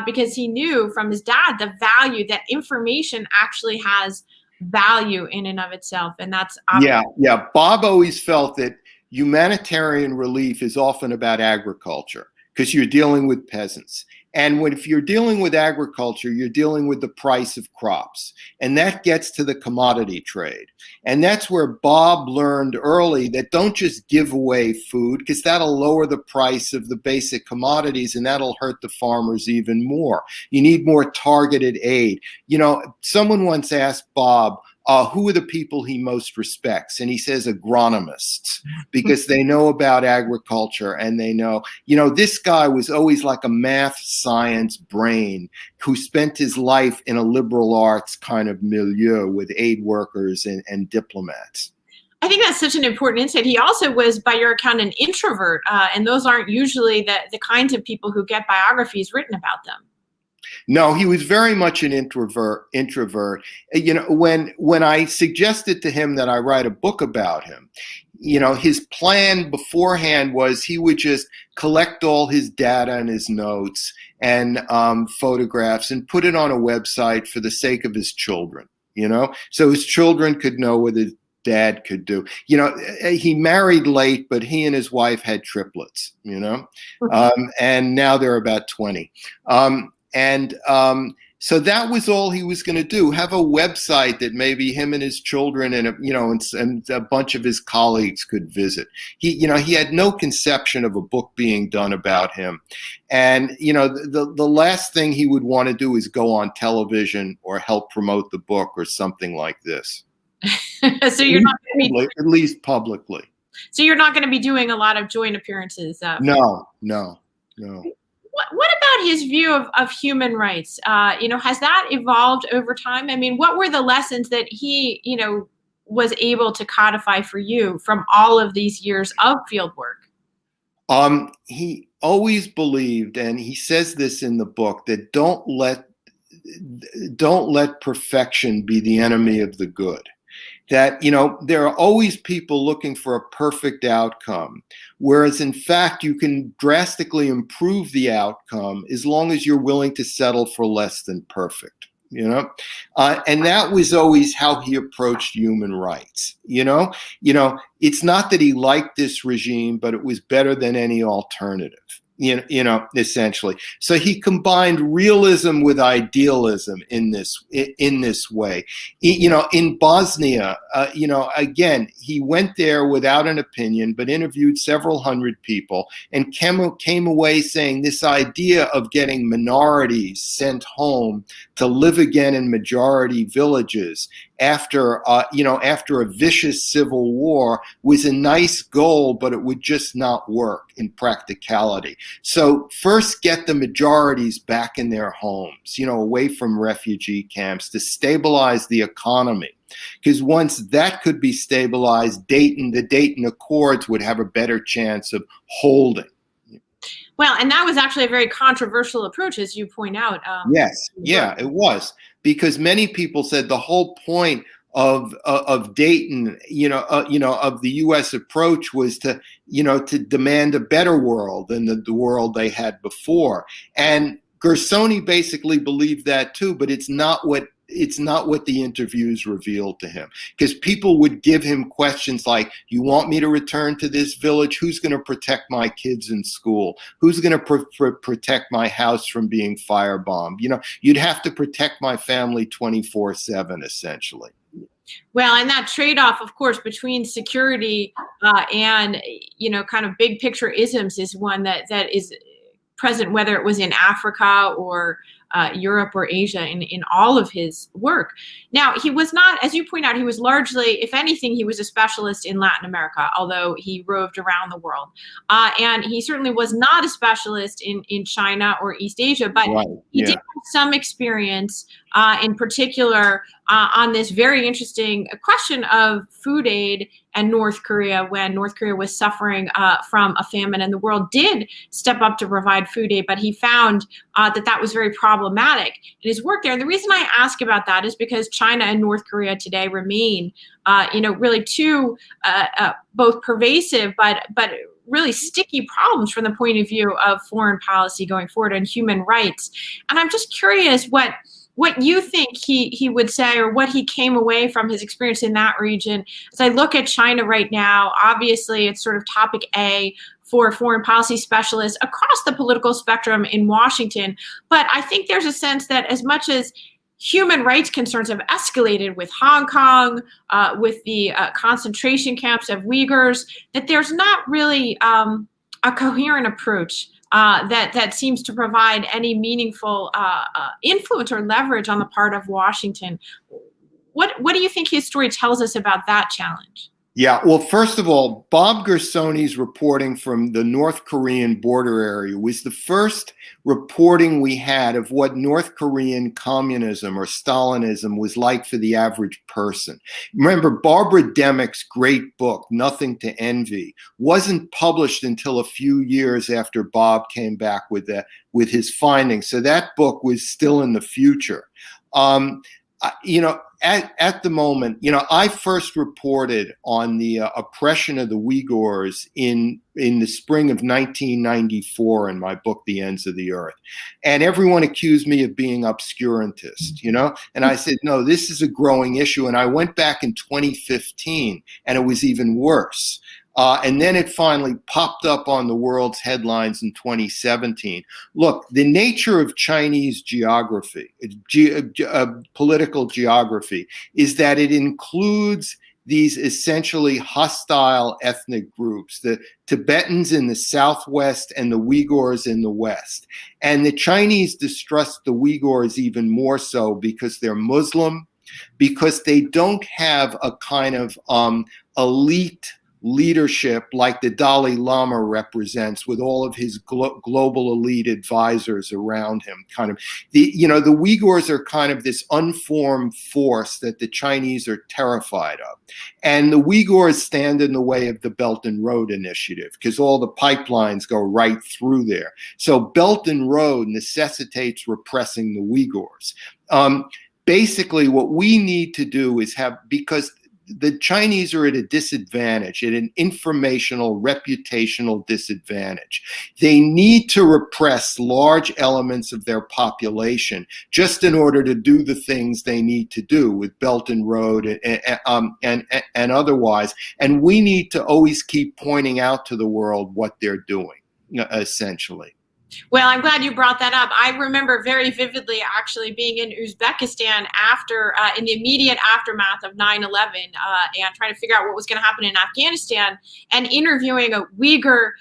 because he knew from his dad the value that information actually has value in and of itself. And that's obvious. Yeah. Bob always felt that humanitarian relief is often about agriculture because you're dealing with peasants. And if you're dealing with agriculture, you're dealing with the price of crops. And that gets to the commodity trade. And that's where Bob learned early that don't just give away food, because that'll lower the price of the basic commodities and that'll hurt the farmers even more. You need more targeted aid. You know, someone once asked Bob, who are the people he most respects? And he says agronomists, because they know about agriculture and they know, you know, this guy was always like a math science brain who spent his life in a liberal arts kind of milieu with aid workers and diplomats. I think that's such an important insight. He also was, by your account, an introvert, and those aren't usually the kinds of people who get biographies written about them. No, he was very much an introvert. You know, when I suggested to him that I write a book about him, you know, his plan beforehand was he would just collect all his data and his notes and photographs and put it on a website for the sake of his children, you know, so his children could know what his dad could do. You know, he married late, but he and his wife had triplets, you know, and now they're about 20. So that was all he was going to do, have a website that maybe him and his children and, you know, and a bunch of his colleagues could visit. He had no conception of a book being done about him. And, you know, the last thing he would want to do is go on television or help promote the book or something like this. So you're not going to be, at least publicly. So you're not going to be doing a lot of joint appearances. No. What about his view of human rights? You know, has that evolved over time? I mean, what were the lessons that he, you know, was able to codify for you from all of these years of field work? He always believed, and he says this in the book, that don't let perfection be the enemy of the good. That, you know, there are always people looking for a perfect outcome, whereas in fact you can drastically improve the outcome as long as you're willing to settle for less than perfect, you know. And that was always how he approached human rights. You know, it's not that he liked this regime, but it was better than any alternative. You know, essentially. So he combined realism with idealism in this way. You know, in Bosnia, you know, again, he went there without an opinion, but interviewed several hundred people and came away saying this idea of getting minorities sent home to live again in majority villages after a vicious civil war was a nice goal, but it would just not work in practicality. So first get the majorities back in their homes, you know, away from refugee camps to stabilize the economy. Because once that could be stabilized, the Dayton Accords would have a better chance of holding. Well, and that was actually a very controversial approach, as you point out. Yes, yeah, it was, because many people said the whole point of Dayton, of the U.S. approach was to demand a better world than the world they had before. And Gersony basically believed that too, but it's not what the interviews revealed to him, because people would give him questions like, you want me to return to this village? Who's going to protect my kids in school? Who's going to protect my house from being firebombed? You know, you'd have to protect my family 24/7, essentially. Well, and that trade-off, of course, between security and, you know, kind of big picture isms is one that is present, whether it was in Africa or Europe or Asia, in all of his work. Now, he was not, as you point out, he was largely, if anything, he was a specialist in Latin America, although he roved around the world. And he certainly was not a specialist in China or East Asia, but he did have some experience, in particular, on this very interesting question of food aid and North Korea, when North Korea was suffering from a famine, and the world did step up to provide food aid, but he found that was very problematic in his work there. And the reason I ask about that is because China and North Korea today remain, really two both pervasive but really sticky problems from the point of view of foreign policy going forward and human rights. And I'm just curious what you think he would say, or what he came away from his experience in that region. As I look at China right now, obviously it's sort of topic A for foreign policy specialists across the political spectrum in Washington. But I think there's a sense that as much as human rights concerns have escalated with Hong Kong, with the concentration camps of Uyghurs, that there's not really a coherent approach that seems to provide any meaningful influence or leverage on the part of Washington. What do you think his story tells us about that challenge? Yeah, well, first of all, Bob Gersony's reporting from the North Korean border area was the first reporting we had of what North Korean communism or Stalinism was like for the average person. Remember, Barbara Demick's great book, Nothing to Envy, wasn't published until a few years after Bob came back with his findings. So that book was still in the future. At the moment, I first reported on the oppression of the Uyghurs in the spring of 1994 in my book, The Ends of the Earth. And everyone accused me of being obscurantist, and I said, no, this is a growing issue. And I went back in 2015 and it was even worse. And then it finally popped up on the world's headlines in 2017. Look, the nature of Chinese geography, political geography, is that it includes these essentially hostile ethnic groups, the Tibetans in the southwest and the Uyghurs in the west. And the Chinese distrust the Uyghurs even more so because they're Muslim, because they don't have a kind of elite leadership like the Dalai Lama represents with all of his global elite advisors around him. The Uyghurs are kind of this unformed force that the Chinese are terrified of. And the Uyghurs stand in the way of the Belt and Road Initiative because all the pipelines go right through there. So Belt and Road necessitates repressing the Uyghurs. Basically, what we need to do is because the Chinese are at a disadvantage, at an informational, reputational disadvantage. They need to repress large elements of their population just in order to do the things they need to do with Belt and Road and otherwise. And we need to always keep pointing out to the world what they're doing, essentially. Well, I'm glad you brought that up. I remember very vividly actually being in Uzbekistan in the immediate aftermath of 9/11 and trying to figure out what was going to happen in Afghanistan and interviewing a Uyghur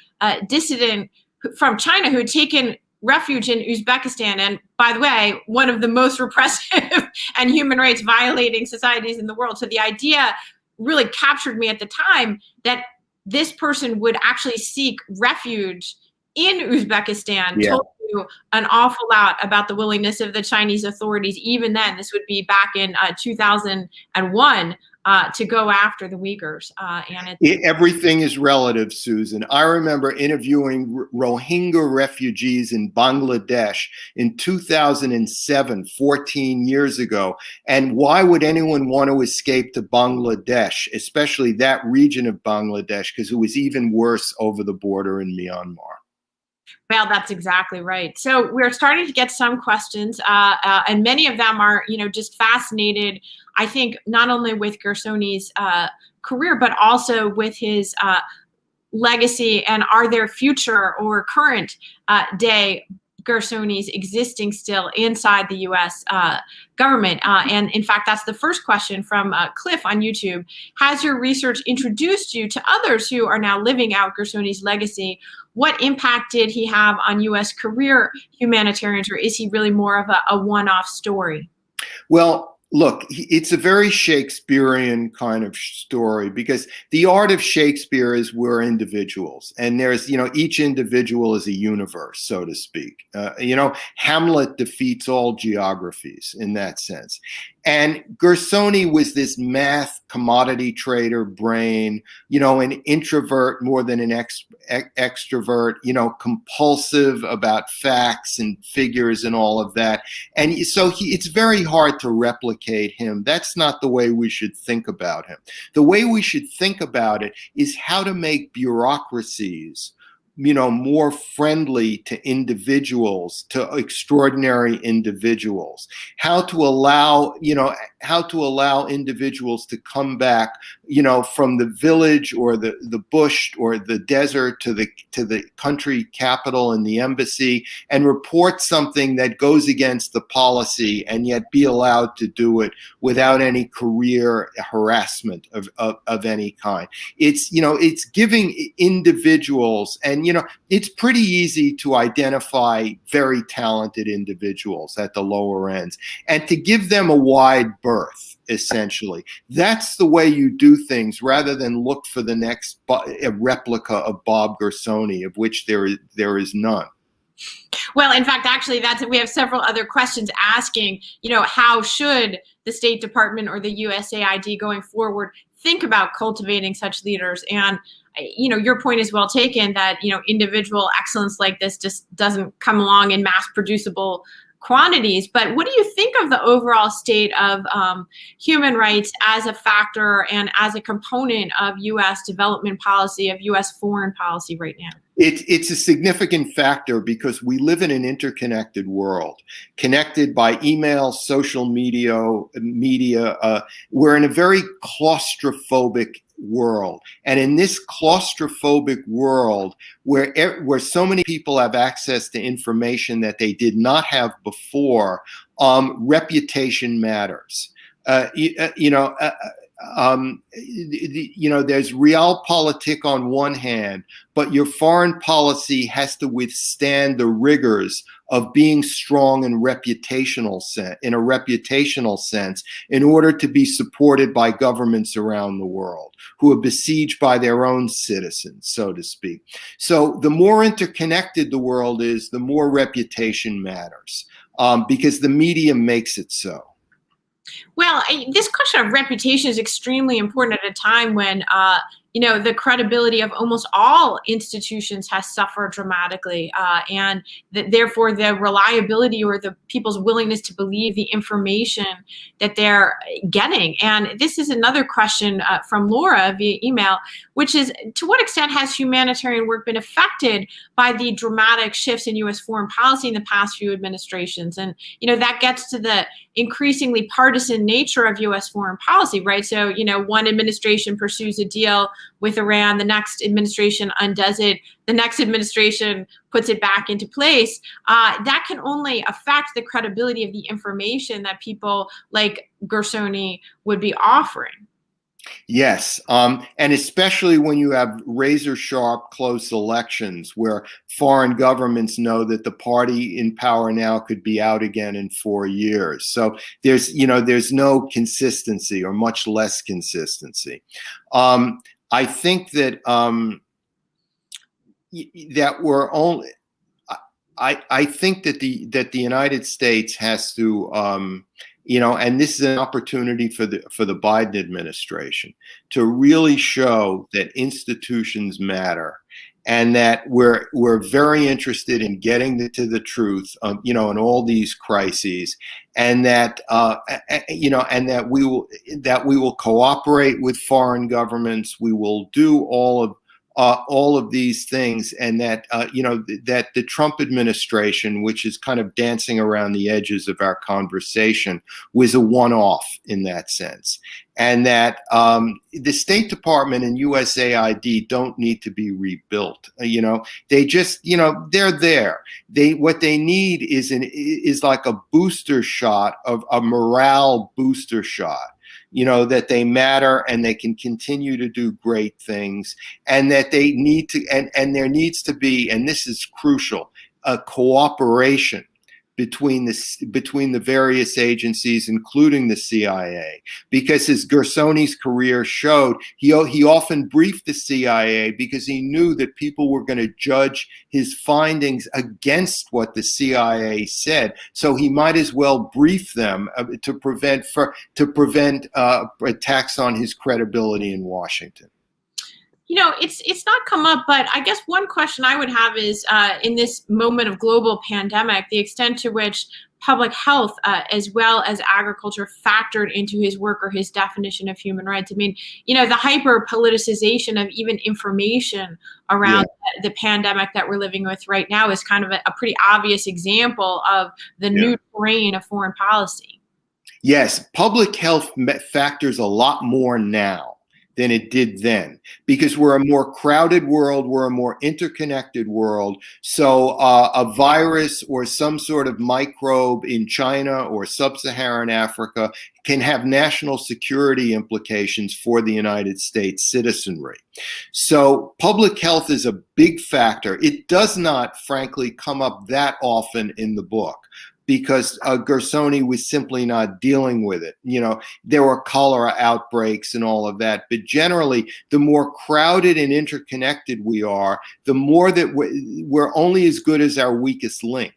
dissident from China who had taken refuge in Uzbekistan. And by the way, one of the most repressive and human rights violating societies in the world. So the idea really captured me at the time that this person would actually seek refuge in Uzbekistan. Yeah. Told you an awful lot about the willingness of the Chinese authorities. Even then, this would be back in 2001 to go after the Uyghurs. Everything is relative, Susan. I remember interviewing Rohingya refugees in Bangladesh in 2007, 14 years ago. And why would anyone want to escape to Bangladesh, especially that region of Bangladesh, because it was even worse over the border in Myanmar. Well, that's exactly right. So we're starting to get some questions, and many of them are, just fascinated, I think, not only with Gersony's career, but also with his legacy, and are there future or current day Gersonys existing still inside the U.S. Government? And in fact, that's the first question from Cliff on YouTube. Has your research introduced you to others who are now living out Gersony's legacy? What impact did he have on U.S. career humanitarians, or is he really more of a one-off story? Well, look, it's a very Shakespearean kind of story because the art of Shakespeare is we're individuals, and there's, each individual is a universe, so to speak. Hamlet defeats all geographies in that sense. And Gersony was this math commodity trader brain, an introvert more than an extrovert, compulsive about facts and figures and all of that. And so it's very hard to replicate him. That's not the way we should think about him. The way we should think about it is how to make bureaucracies more friendly to individuals, to extraordinary individuals, how to allow individuals to come back, from the village or the bush or the desert to the country capital and the embassy, and report something that goes against the policy and yet be allowed to do it without any career harassment of any kind. It's giving individuals, and it's pretty easy to identify very talented individuals at the lower ends and to give them a wide berth, essentially. That's the way you do things, rather than look for the next replica of Bob Gersony, of which there is none. Well, in fact, actually, we have several other questions asking, how should the State Department or the USAID going forward think about cultivating such leaders? And your point is well taken that individual excellence like this just doesn't come along in mass producible quantities. But what do you think of the overall state of human rights as a factor and as a component of U.S. development policy, of U.S. foreign policy right now? It's a significant factor because we live in an interconnected world, connected by email, social media. We're in a very claustrophobic world, and in this claustrophobic world, where so many people have access to information that they did not have before, reputation matters. There's realpolitik on one hand, but your foreign policy has to withstand the rigors of being strong in a reputational sense, in order to be supported by governments around the world who are besieged by their own citizens, so to speak. So the more interconnected the world is, the more reputation matters, because the media makes it so. Well, this question of reputation is extremely important at a time when, the credibility of almost all institutions has suffered dramatically, and therefore the reliability or the people's willingness to believe the information that they're getting. And this is another question from Laura via email, which is, to what extent has humanitarian work been affected by the dramatic shifts in U.S. foreign policy in the past few administrations? And, that gets to the increasingly partisan nature of U.S. foreign policy, right? So, one administration pursues a deal with Iran, the next administration undoes it, the next administration puts it back into place. That can only affect the credibility of the information that people like Gersony would be offering. Yes, and especially when you have razor-sharp close elections where foreign governments know that the party in power now could be out again in 4 years. So there's no consistency, or much less consistency. I think that I think that the United States has to, and this is an opportunity for the Biden administration to really show that institutions matter, and that we're very interested in getting to the truth, in all these crises, and that and that we will cooperate with foreign governments. We will do all of these things, and that that the Trump administration, which is kind of dancing around the edges of our conversation, was a one-off in that sense, and that the State Department and USAID don't need to be rebuilt. They just they're there. What they need is like a booster shot, of a morale booster shot. That they matter and they can continue to do great things, and that they need to, and there needs to be, and this is crucial, a cooperation between the various agencies, including the CIA, because as Gersony's career showed, he often briefed the CIA because he knew that people were going to judge his findings against what the CIA said. So he might as well brief them to prevent attacks on his credibility in Washington. It's not come up, but I guess one question I would have is, in this moment of global pandemic, the extent to which public health, as well as agriculture, factored into his work or his definition of human rights. I mean, the hyper politicization of even information around the pandemic that we're living with right now is kind of a pretty obvious example of the new terrain of foreign policy. Yes, public health factors a lot more now than it did then, because we're a more crowded world, we're a more interconnected world. So a virus or some sort of microbe in China or sub-Saharan Africa can have national security implications for the United States citizenry. So public health is a big factor. It does not, frankly, come up that often in the book, because Gersony was simply not dealing with it. You know, there were cholera outbreaks and all of that. But generally, the more crowded and interconnected we are, the more that we're only as good as our weakest link.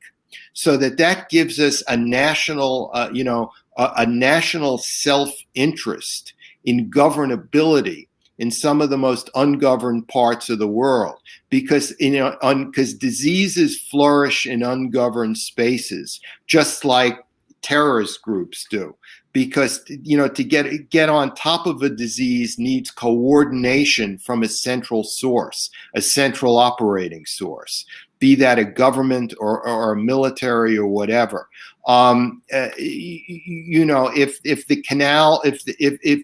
So that gives us a national, a national self-interest in governability in some of the most ungoverned parts of the world, because because diseases flourish in ungoverned spaces, just like terrorist groups do. Because to get on top of a disease needs coordination from a central source, a central operating source, be that a government or a military or whatever. If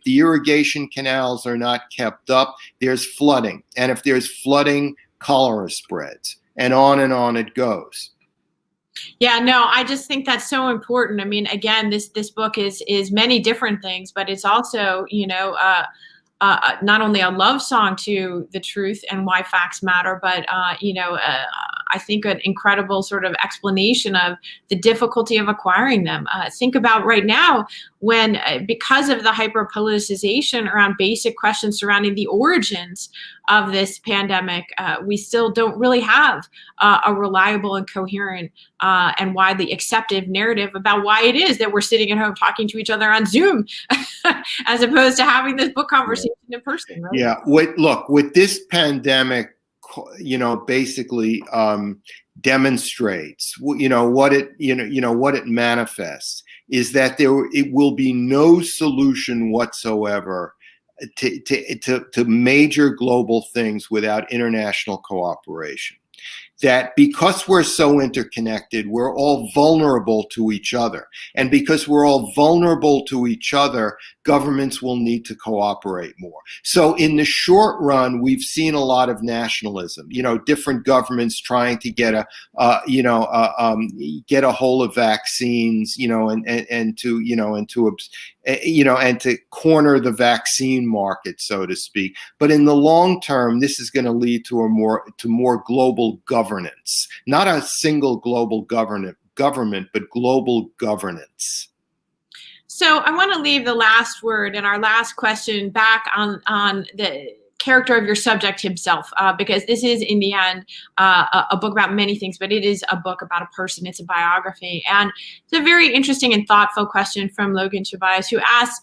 the irrigation canals are not kept up, there's flooding, and if there's flooding, cholera spreads, and on it goes. Yeah, no, I just think that's so important. I mean, again, this book is many different things, but it's also, not only a love song to the truth and why facts matter, but I think an incredible sort of explanation of the difficulty of acquiring them. Think about right now when, because of the hyper-politicization around basic questions surrounding the origins of this pandemic, we still don't really have a reliable and coherent and widely accepted narrative about why it is that we're sitting at home talking to each other on Zoom as opposed to having this book conversation in person. Right? Yeah. With this pandemic, basically demonstrates, what it manifests is that it will be no solution whatsoever to major global things without international cooperation. That because we're so interconnected, we're all vulnerable to each other. And because we're all vulnerable to each other, governments will need to cooperate more. So in the short run, we've seen a lot of nationalism, different governments trying to get a hold of vaccines, and to corner the vaccine market, so to speak. But in the long term, this is going to lead to more global governance, not a single global government, but global governance. So I want to leave the last word and our last question back on the character of your subject himself, because this is, in the end, a book about many things, but it is a book about a person. It's a biography. And it's a very interesting and thoughtful question from Logan Tobias, who asks,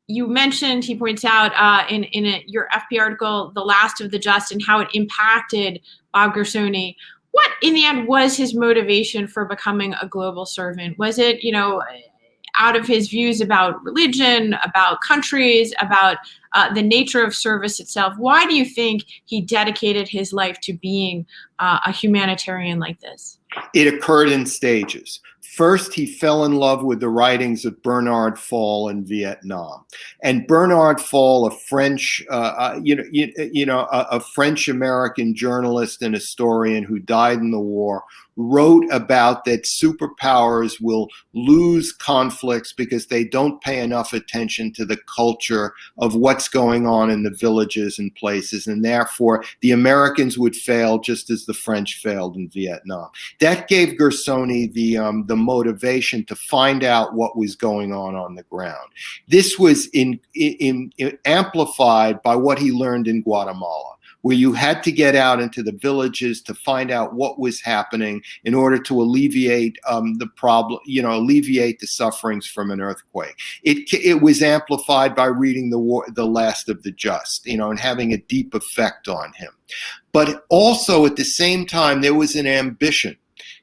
you mentioned, he points out in your FP article, The Last of the Just, and how it impacted Bob Gersony. What, in the end, was his motivation for becoming a global servant? Was it, out of his views about religion, about countries, about the nature of service itself? Why do you think he dedicated his life to being a humanitarian like this? It occurred in stages. First, he fell in love with the writings of Bernard Fall in Vietnam, and Bernard Fall, a French, a French-American journalist and historian who died in the war, wrote about that superpowers will lose conflicts because they don't pay enough attention to the culture of what's going on in the villages and places, and therefore the Americans would fail just as the French failed in Vietnam. That gave Gersony the motivation to find out what was going on the ground. This was amplified by what he learned in Guatemala, where you had to get out into the villages to find out what was happening in order to alleviate the problem, alleviate the sufferings from an earthquake. It was amplified by reading The Last of the Just, and having a deep effect on him. But also at the same time, there was an ambition.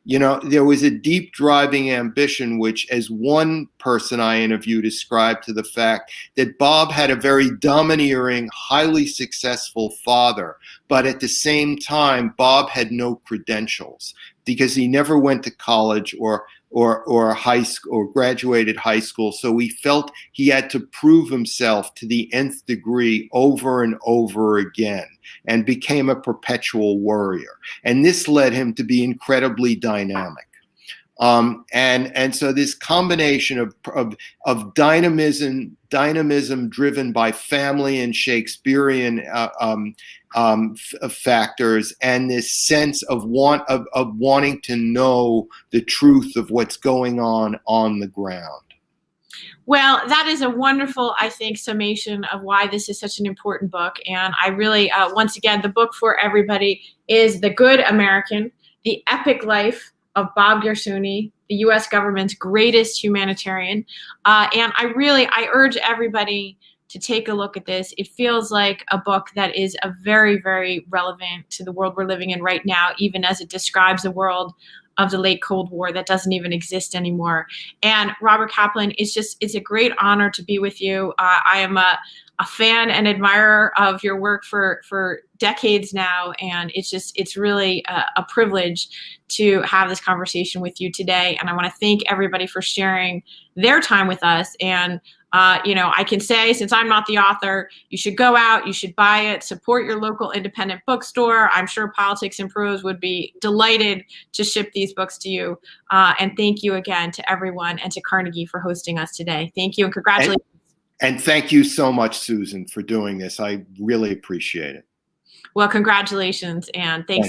There was a deep driving ambition, which as one person I interviewed ascribed to the fact that Bob had a very domineering, highly successful father, but at the same time, Bob had no credentials because he never went to college or high school or graduated high school. So he felt he had to prove himself to the nth degree over and over again, and became a perpetual worrier. And this led him to be incredibly dynamic. And so this combination of dynamism driven by family and Shakespearean factors, and this sense of wanting to know the truth of what's going on the ground. Well, that is a wonderful, I think, summation of why this is such an important book. And I really, once again, the book for everybody is The Good American, The Epic Life of Bob Gersony, the U.S. government's greatest humanitarian. And I urge everybody to take a look at this. It feels like a book that is a very, very relevant to the world we're living in right now, even as it describes a world of the late Cold War that doesn't even exist anymore. And Robert Kaplan, it's a great honor to be with you. I am a fan and admirer of your work for decades now, and it's really a privilege to have this conversation with you today. And I want to thank everybody for sharing their time with us. And I can say, since I'm not the author, you should go out, you should buy it, support your local independent bookstore. I'm sure Politics and Prose would be delighted to ship these books to you. And thank you again to everyone and to Carnegie for hosting us today. Thank you and congratulations. And thank you so much, Susan, for doing this. I really appreciate it. Well, congratulations and thanks.